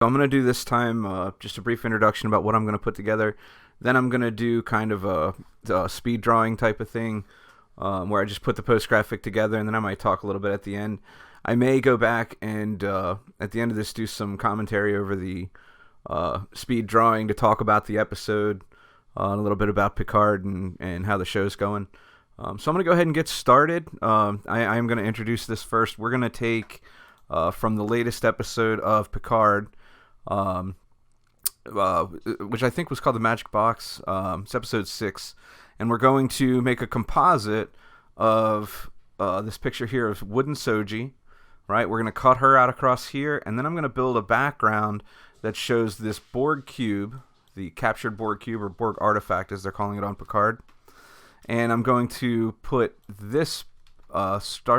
So I'm going to do this time just a brief introduction about what I'm going to put together. Then I'm going to do kind of a speed drawing type of thing where I just put the post graphic together, and then I might talk a little bit at the end. I may go back and at the end of this do some commentary over the speed drawing to talk about the episode, a little bit about Picard and how the show's going. So I'm going to go ahead and get started. I am going to introduce this first. We're going to take from the latest episode of Picard, which I think was called the Magic Box. It's episode 6, and we're going to make a composite of this picture here of wooden Soji. Right, we're going to cut her out across here, and then I'm going to build a background that shows this Borg cube, the captured Borg cube, or Borg artifact as they're calling it on Picard. And I'm going to put this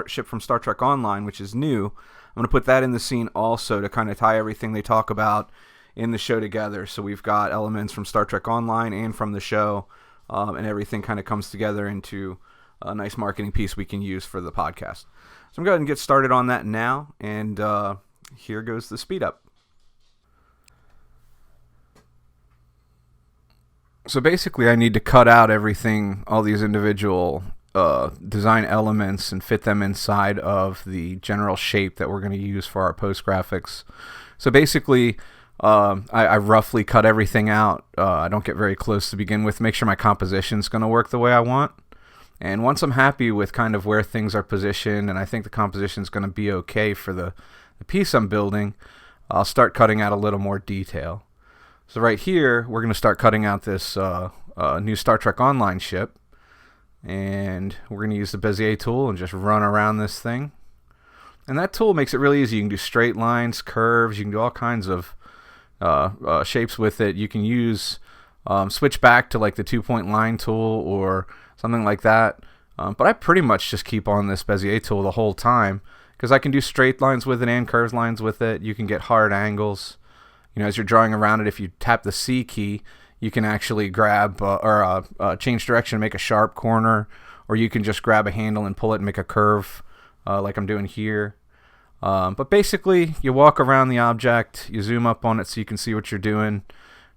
ship from Star Trek Online, which is new. I'm going to put that in the scene also to kind of tie everything they talk about in the show together. So we've got elements from Star Trek Online and from the show, and everything kind of comes together into a nice marketing piece we can use for the podcast. So I'm going to go ahead and get started on that now, and here goes the speed up. So basically I need to cut out everything, all these individual design elements, and fit them inside of the general shape that we're going to use for our post graphics. So basically I roughly cut everything out. I don't get very close to begin with, make sure my composition's going to work the way I want. And once I'm happy with kind of where things are positioned, and I think the composition is going to be okay for the piece I'm building, I'll start cutting out a little more detail. So right here, we're going to start cutting out this new Star Trek Online ship. And we're going to use the Bezier tool and just run around this thing. And that tool makes it really easy. You can do straight lines, curves, you can do all kinds of shapes with it. You can use switch back to like the 2-point line tool or something like that. But I pretty much just keep on this Bezier tool the whole time because I can do straight lines with it and curved lines with it. You can get hard angles. You know, as you're drawing around it, if you tap the C key, you can actually grab or change direction and make a sharp corner, or you can just grab a handle and pull it and make a curve like I'm doing here. But basically, you walk around the object, you zoom up on it so you can see what you're doing.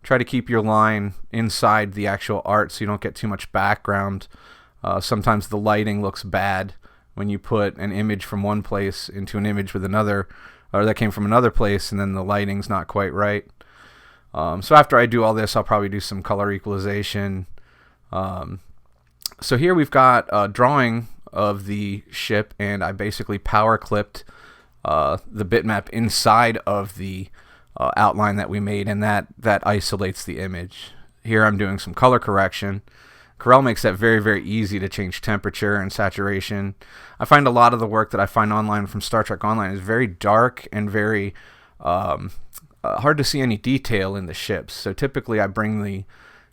Try to keep your line inside the actual art so you don't get too much background. Sometimes the lighting looks bad when you put an image from one place into an image with another, or that came from another place, and then the lighting's not quite right. So after I do all this, I'll probably do some color equalization. So here we've got a drawing of the ship, and I basically power clipped the bitmap inside of the outline that we made, and that isolates the image. Here I'm doing some color correction. Corel makes that very, very easy to change temperature and saturation. I find a lot of the work that I find online from Star Trek Online is very dark and very hard to see any detail in the ships. So typically I bring the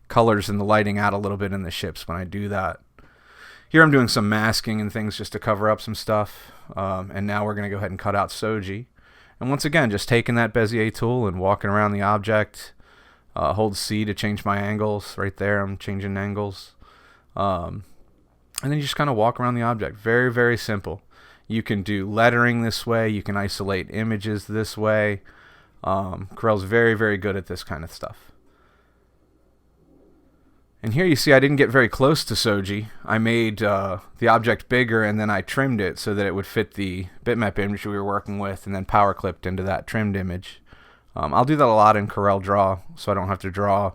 colors and the lighting out a little bit in the ships when I do that. Here I'm doing some masking and things just to cover up some stuff. And now we're going to go ahead and cut out Soji. And once again, just taking that Bezier tool and walking around the object. Hold C to change my angles. Right there, I'm changing angles. And then you just kind of walk around the object. Very, very simple. You can do lettering this way. You can isolate images this way. Corel's very, very good at this kind of stuff. And here you see I didn't get very close to Soji. I made the object bigger, and then I trimmed it so that it would fit the bitmap image we were working with, and then power clipped into that trimmed image. I'll do that a lot in CorelDraw, so I don't have to draw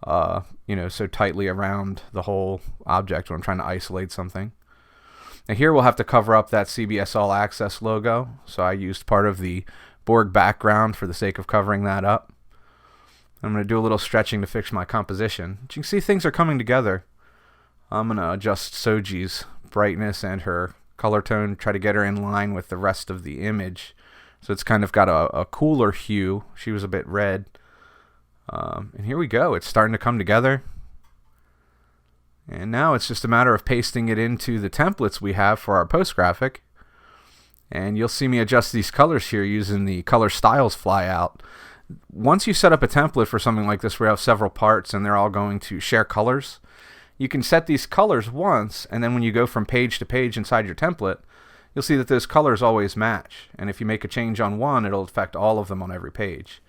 so tightly around the whole object when I'm trying to isolate something. Now here we'll have to cover up that CBS All Access logo, so I used part of the Borg background for the sake of covering that up. I'm going to do a little stretching to fix my composition. But you can see things are coming together. I'm going to adjust Soji's brightness and her color tone, try to get her in line with the rest of the image. So it's kind of got a cooler hue. She was a bit red. And here we go. It's starting to come together. And now it's just a matter of pasting it into the templates we have for our post graphic. And you'll see me adjust these colors here using the color styles flyout. Once you set up a template for something like this where you have several parts and they're all going to share colors, you can set these colors once, and then when you go from page to page inside your template, you'll see that those colors always match. And if you make a change on one, it'll affect all of them on every page.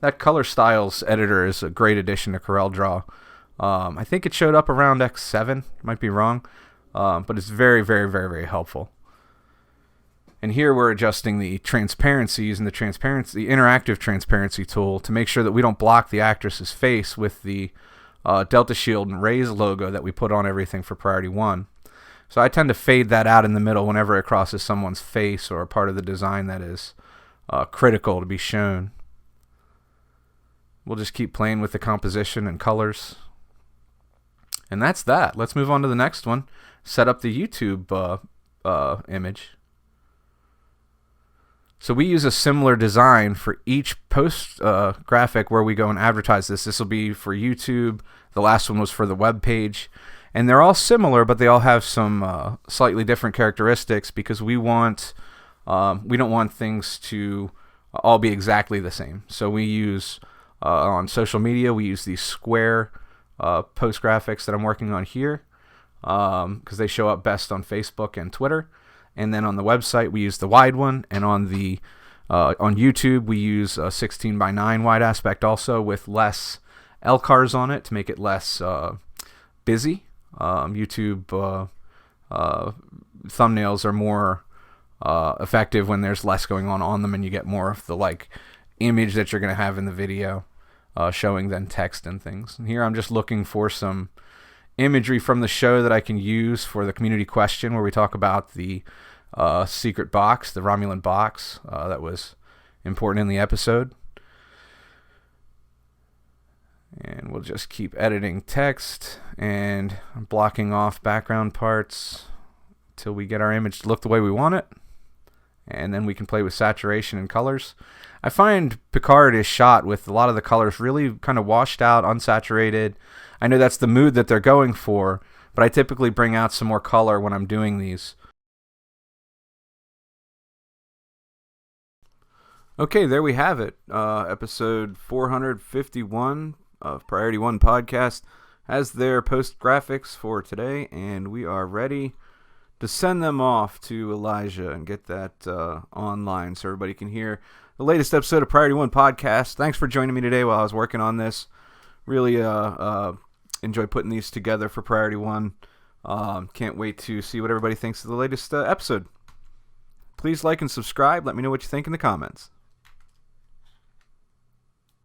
that color styles editor is a great addition to CorelDraw. I think it showed up around X7. Might be wrong, but it's very, very, very, very helpful. And here we're adjusting the transparency using the interactive transparency tool to make sure that we don't block the actress's face with the Delta Shield and Raise logo that we put on everything for Priority 1. So I tend to fade that out in the middle whenever it crosses someone's face or a part of the design that is critical to be shown. We'll just keep playing with the composition and colors. And that's that. Let's move on to the next one. Set up the YouTube image. So we use a similar design for each post graphic where we go and advertise this. This will be for YouTube. The last one was for the web page. And they're all similar, but they all have some slightly different characteristics because we don't want things to all be exactly the same. So we use, on social media, we use these square post graphics that I'm working on here because they show up best on Facebook and Twitter. And then on the website, we use the wide one. And on YouTube, we use a 16:9 wide aspect also with less LCARs on it to make it less busy. YouTube thumbnails are more effective when there's less going on them and you get more of the image that you're going to have in the video showing than text and things. And here I'm just looking for some imagery from the show that I can use for the community question where we talk about the secret box, the Romulan box that was important in the episode. And we'll just keep editing text and blocking off background parts till we get our image to look the way we want it. And then we can play with saturation and colors. I find Picard is shot with a lot of the colors really kind of washed out, unsaturated. I know that's the mood that they're going for, but I typically bring out some more color when I'm doing these. Okay, there we have it. Episode 451 of Priority 1 Podcast has their post graphics for today, and we are ready to send them off to Elijah and get that online so everybody can hear the latest episode of Priority 1 Podcast. Thanks for joining me today while I was working on this. Really enjoy putting these together for Priority 1. Can't wait to see what everybody thinks of the latest episode. Please like and subscribe. Let me know what you think in the comments.